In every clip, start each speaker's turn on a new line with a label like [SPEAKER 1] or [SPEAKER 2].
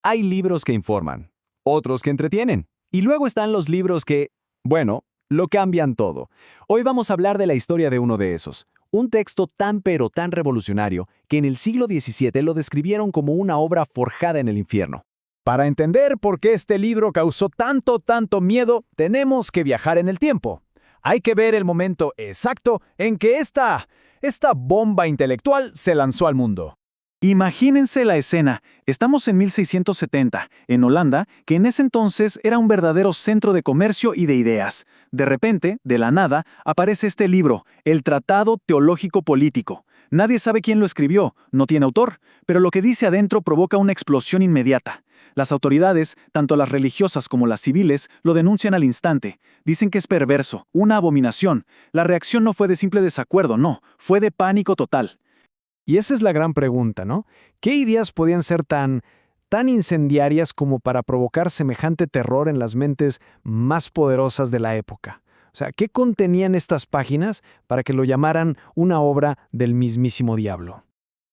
[SPEAKER 1] Hay libros que informan, otros que entretienen, y luego están los libros que, bueno, lo cambian todo. Hoy vamos a hablar de la historia de uno de esos. Un texto tan pero tan revolucionario que en el siglo XVII lo describieron como una obra forjada en el infierno.
[SPEAKER 2] Para entender por qué este libro causó tanto miedo, tenemos que viajar en el tiempo. Hay que ver el momento exacto en que esta bomba intelectual se lanzó al mundo. Imagínense la escena. Estamos en 1670, en Holanda, que en ese entonces era un verdadero centro de comercio y de ideas. De repente, de la nada, aparece este libro, el Tratado Teológico Político. Nadie sabe quién lo escribió, no tiene autor, pero lo que dice adentro provoca una explosión inmediata. Las autoridades, tanto las religiosas como las civiles, lo denuncian al instante. Dicen que es perverso, una abominación. La reacción no fue de simple desacuerdo, no, fue de pánico total.
[SPEAKER 3] Y esa es la gran pregunta, ¿no? ¿Qué ideas podían ser tan incendiarias como para provocar semejante terror en las mentes más poderosas de la época? O sea, ¿qué contenían estas páginas para que lo llamaran una obra del mismísimo diablo?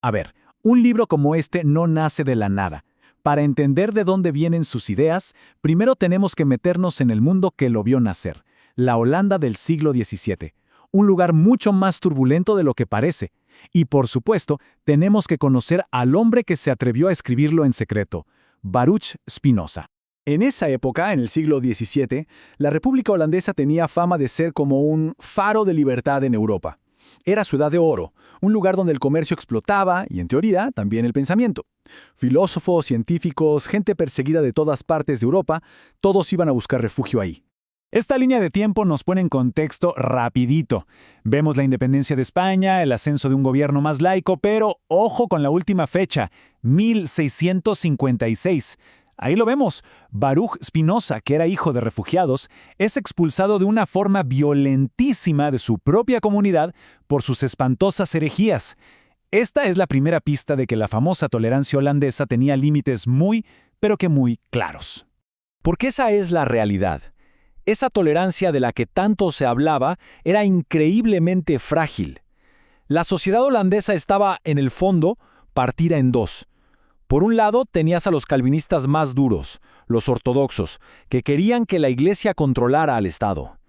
[SPEAKER 2] A ver, un libro como este no nace de la nada. Para entender de dónde vienen sus ideas, primero tenemos que meternos en el mundo que lo vio nacer, la Holanda del siglo XVII, un lugar mucho más turbulento de lo que parece. Y por supuesto, tenemos que conocer al hombre que se atrevió a escribirlo en secreto, Baruch Spinoza. En esa época, en el siglo XVII, la República Holandesa tenía fama de ser como un faro de libertad en Europa. Era ciudad de oro, un lugar donde el comercio explotaba y, en teoría, también el pensamiento. Filósofos, científicos, gente perseguida de todas partes de Europa, todos iban a buscar refugio ahí. Esta línea de tiempo nos pone en contexto rapidito. Vemos la independencia de España, el ascenso de un gobierno más laico, pero ojo con la última fecha, 1656. Ahí lo vemos. Baruch Spinoza, que era hijo de refugiados, es expulsado de una forma violentísima de su propia comunidad por sus espantosas herejías. Esta es la primera pista de que la famosa tolerancia holandesa tenía límites muy, pero que muy claros. Porque esa es la realidad. Esa tolerancia de la que tanto se hablaba era increíblemente frágil. La sociedad holandesa estaba, en el fondo, partida en dos. Por un lado, tenías a los calvinistas más duros, los ortodoxos, que querían que la Iglesia controlara al Estado.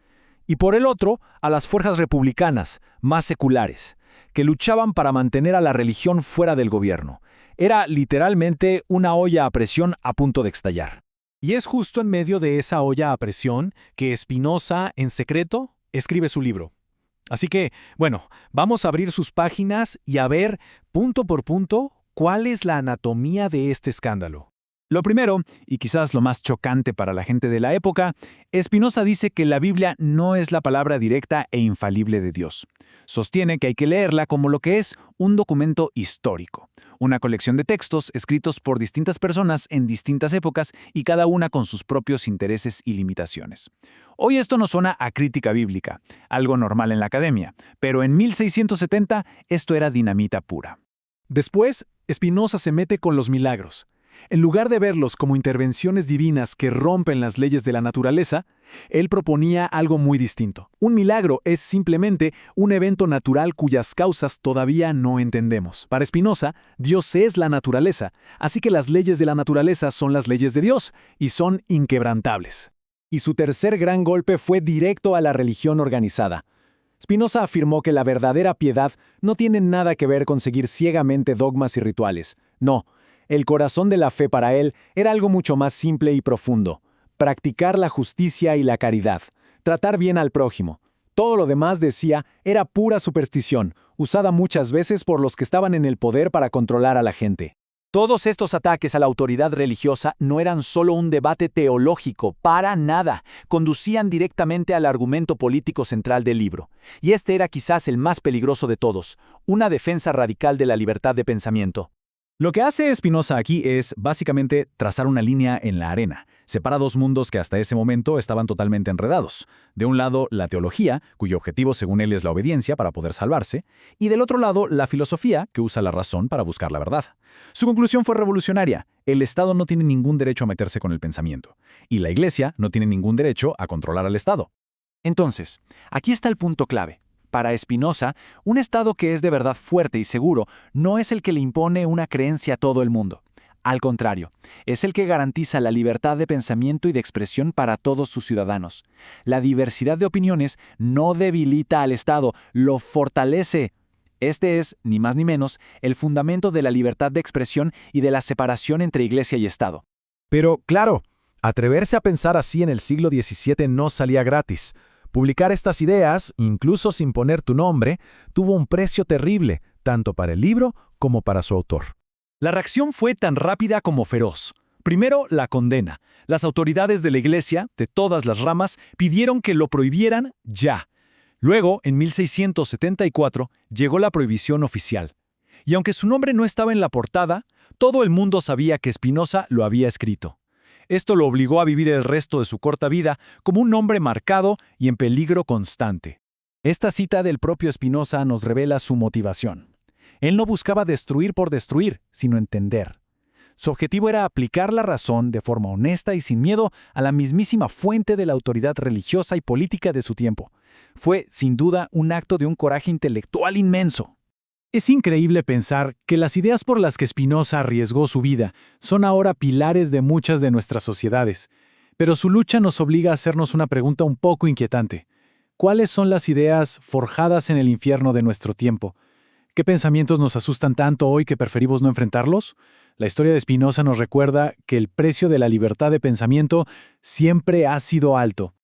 [SPEAKER 2] Y por el otro, a las fuerzas republicanas, más seculares, que luchaban para mantener a la religión fuera del gobierno. Era literalmente una olla a presión a punto de estallar. Y es justo en medio de esa olla a presión que Spinoza, en secreto, escribe su libro. Así que, bueno, vamos a abrir sus páginas y a ver, punto por punto, cuál es la anatomía de este escándalo. Lo primero, y quizás lo más chocante para la gente de la época, Spinoza dice que la Biblia no es la palabra directa e infalible de Dios. Sostiene que hay que leerla como lo que es un documento histórico, una colección de textos escritos por distintas personas en distintas épocas y cada una con sus propios intereses y limitaciones. Hoy esto nos suena a crítica bíblica, algo normal en la academia, pero en 1670 esto era dinamita pura. Después, Spinoza se mete con los milagros. En lugar de verlos como intervenciones divinas que rompen las leyes de la naturaleza, él proponía algo muy distinto. Un milagro es simplemente un evento natural cuyas causas todavía no entendemos. Para Spinoza, Dios es la naturaleza, así que las leyes de la naturaleza son las leyes de Dios y son inquebrantables. Y su tercer gran golpe fue directo a la religión organizada. Spinoza afirmó que la verdadera piedad no tiene nada que ver con seguir ciegamente dogmas y rituales. No. El corazón de la fe para él era algo mucho más simple y profundo. Practicar la justicia y la caridad. Tratar bien al prójimo. Todo lo demás, decía, era pura superstición, usada muchas veces por los que estaban en el poder para controlar a la gente. Todos estos ataques a la autoridad religiosa no eran solo un debate teológico, para nada. Conducían directamente al argumento político central del libro. Y este era quizás el más peligroso de todos, una defensa radical de la libertad de pensamiento. Lo que hace Spinoza aquí es, básicamente, trazar una línea en la arena. Separa dos mundos que hasta ese momento estaban totalmente enredados. De un lado, la teología, cuyo objetivo según él es la obediencia para poder salvarse, y del otro lado, la filosofía, que usa la razón para buscar la verdad. Su conclusión fue revolucionaria. El Estado no tiene ningún derecho a meterse con el pensamiento, y la Iglesia no tiene ningún derecho a controlar al Estado. Entonces, aquí está el punto clave. Para Spinoza, un Estado que es de verdad fuerte y seguro no es el que le impone una creencia a todo el mundo. Al contrario, es el que garantiza la libertad de pensamiento y de expresión para todos sus ciudadanos. La diversidad de opiniones no debilita al Estado, lo fortalece. Este es, ni más ni menos, el fundamento de la libertad de expresión y de la separación entre Iglesia y Estado.
[SPEAKER 4] Pero, claro, atreverse a pensar así en el siglo XVII no salía gratis. Publicar estas ideas, incluso sin poner tu nombre, tuvo un precio terrible, tanto para el libro como para su autor.
[SPEAKER 2] La reacción fue tan rápida como feroz. Primero, la condena. Las autoridades de la Iglesia, de todas las ramas, pidieron que lo prohibieran ya. Luego, en 1674, llegó la prohibición oficial. Y aunque su nombre no estaba en la portada, todo el mundo sabía que Spinoza lo había escrito. Esto lo obligó a vivir el resto de su corta vida como un hombre marcado y en peligro constante. Esta cita del propio Spinoza nos revela su motivación. Él no buscaba destruir por destruir, sino entender. Su objetivo era aplicar la razón de forma honesta y sin miedo a la mismísima fuente de la autoridad religiosa y política de su tiempo. Fue, sin duda, un acto de un coraje intelectual inmenso.
[SPEAKER 3] Es increíble pensar que las ideas por las que Spinoza arriesgó su vida son ahora pilares de muchas de nuestras sociedades, pero su lucha nos obliga a hacernos una pregunta un poco inquietante. ¿Cuáles son las ideas forjadas en el infierno de nuestro tiempo? ¿Qué pensamientos nos asustan tanto hoy que preferimos no enfrentarlos? La historia de Spinoza nos recuerda que el precio de la libertad de pensamiento siempre ha sido alto,